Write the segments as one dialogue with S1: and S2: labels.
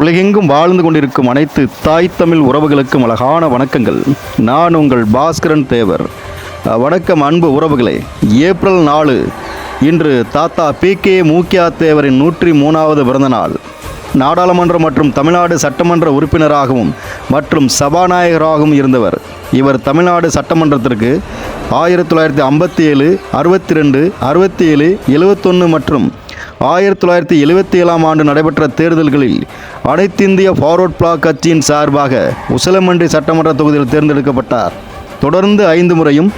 S1: உலகெங்கும் வாழ்ந்து கொண்டிருக்கும் அனைத்து தாய் தமிழ் உறவுகளுக்கும் அழகான வணக்கங்கள். நான் உங்கள் பாஸ்கரன் தேவர். வணக்கம் அன்பு உறவுகளே. ஏப்ரல் 4 இன்று தாத்தா PK மூக்கியா தேவரின் 103வது பிறந்தநாள். நாடாளுமன்ற மற்றும் தமிழ்நாடு சட்டமன்ற உறுப்பினராகவும் மற்றும் சபாநாயகராகவும் இருந்தவர். இவர் தமிழ்நாடு சட்டமன்றத்திற்கு 1957, 62, 67, 71 மற்றும் 1977ஆம் ஆண்டு நடைபெற்ற தேர்தல்களில் அனைத்திந்திய ஃபார்வர்ட் பிளாக் கட்சியின் சார்பாக உசிலம்பட்டி சட்டமன்ற தொகுதியில் தேர்ந்தெடுக்கப்பட்டார். தொடர்ந்து 5 முறையும்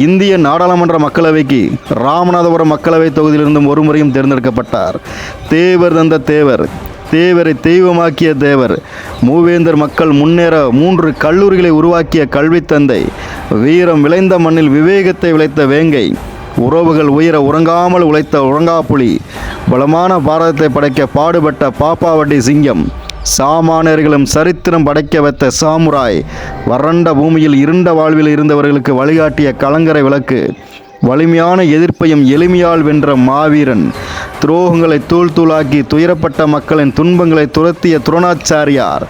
S1: இந்திய நாடாளுமன்ற மக்களவைக்கு ராமநாதபுரம் மக்களவை தொகுதியிலிருந்தும் ஒரு முறையும் தேர்ந்தெடுக்கப்பட்டார். தேவர் தந்த தேவர், தேவரை தெய்வமாக்கிய தேவர், மூவேந்தர் மக்கள் முன்னேற 3 கல்லூரிகளை உருவாக்கிய கல்வி தந்தை, வீரம் விளைந்த மண்ணில் விவேகத்தை விளைத்த வேங்கை, உறவுகள் உயர உறங்காமல் உழைத்த உறங்காப்புலி, பலமான பாரதத்தை படைக்க பாடுபட்ட பாப்பாவட்டி சிங்கம், சாமானியர்களும் சரித்திரம் படைக்க வைத்த சாமுராய், வறண்ட பூமியில் இருண்ட வாழ்வில் இருந்தவர்களுக்கு வழிகாட்டிய கலங்கரை விளக்கு, வலிமையான எதிர்ப்பையும் எளிமையால் வென்ற மாவீரன், துரோகங்களை தூள் தூளாக்கி துயரப்பட்ட மக்களின் துன்பங்களை துரத்திய துரோணாச்சாரியார்,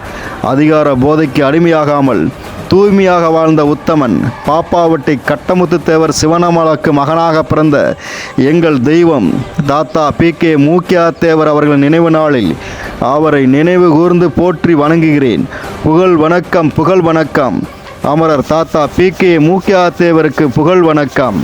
S1: அதிகார போதைக்கு அடிமையாகாமல் தூய்மையாக வாழ்ந்த உத்தமன், பாப்பாவட்டி கட்டமுத்து தேவர் சிவனமலாக்கு மகனாக பிறந்த எங்கள் தெய்வம் தாத்தா PK மூக்கியா தேவர் அவர்களின் நினைவு நாளில் அவரை நினைவு கூர்ந்து போற்றி வணங்குகிறேன். புகழ் வணக்கம், புகழ் வணக்கம். அமரர் தாத்தா PK மூக்கியா தேவருக்கு புகழ் வணக்கம்.